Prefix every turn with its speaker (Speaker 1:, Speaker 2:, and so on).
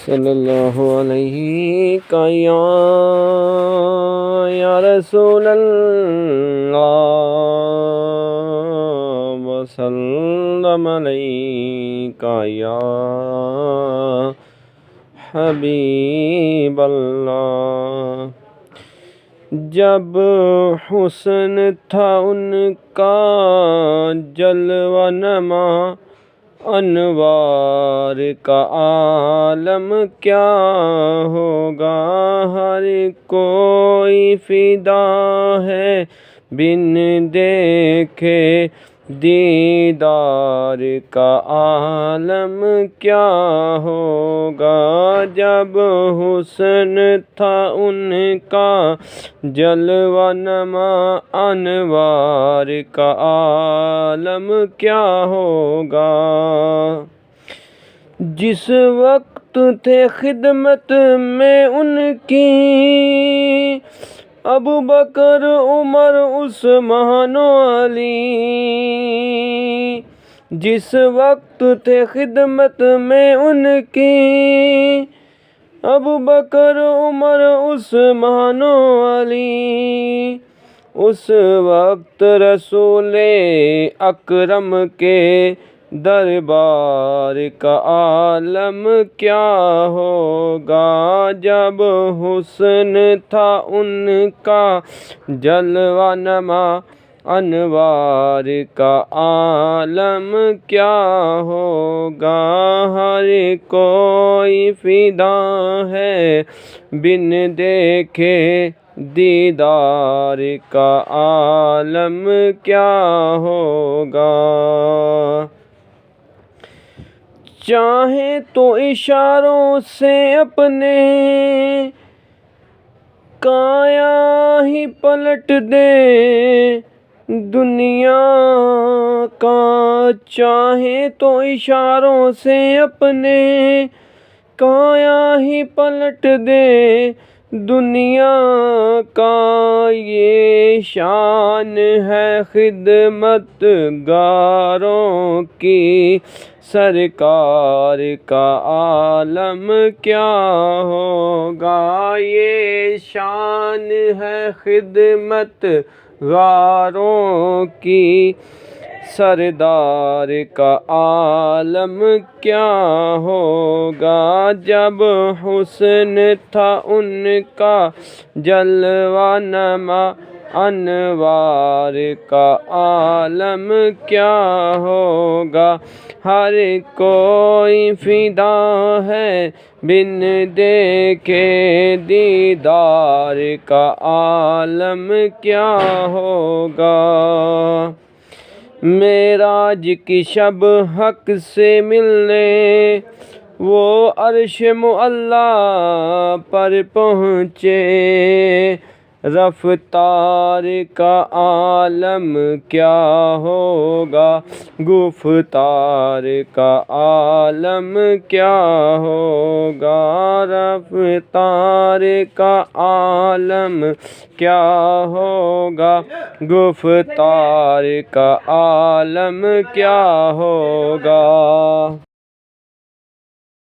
Speaker 1: صلی اللہ علیہ یا رسول اللہ وسلم علیک یا حبیب اللہ۔ جب حسن تھا ان کا جلوہ نما، انوار کا عالم کیا ہوگا۔ ہر کوئی فدا ہے بن دیکھے دیدار کا عالم کیا ہوگا۔ جب حسن تھا ان کا جلوہ نما، انوار کا عالم کیا ہوگا۔ جس وقت تھے خدمت میں ان کی ابوبکر، عمر، عثمان و علی۔ جس وقت تھے خدمت میں ان کی ابوبکر، عمر، عثمان و علی، اس وقت رسول اکرم کے دربار کا عالم کیا ہوگا۔ جب حسن تھا ان کا جلوہ نما، انوار کا عالم کیا ہوگا۔ ہر کوئی فدا ہے بن دیکھے دیدار کا عالم کیا ہوگا۔ چاہے تو اشاروں سے اپنے کایا ہی پلٹ دے دنیا کا۔ چاہے تو اشاروں سے اپنے کایا ہی پلٹ دے دنیا کا۔ یہ شان ہے خدمت گاروں کی، سرکار کا عالم کیا ہوگا۔ یہ شان ہے خدمت گاروں کی، سردار کا عالم کیا ہوگا۔ جب حسن تھا ان کا جلوہ نما، انوار کا عالم کیا ہوگا۔ ہر کوئی فدا ہے بن دیکھے دیدار کا عالم کیا ہوگا۔ معراج کی شب حق سے ملنے وہ عرش معلیٰ پر پہنچے۔ رفتار کا عالم کیا ہوگا، گفتار کا عالم کیا ہوگا۔ رفتار کا عالم کیا ہوگا، گفتار کا عالم کیا ہوگا۔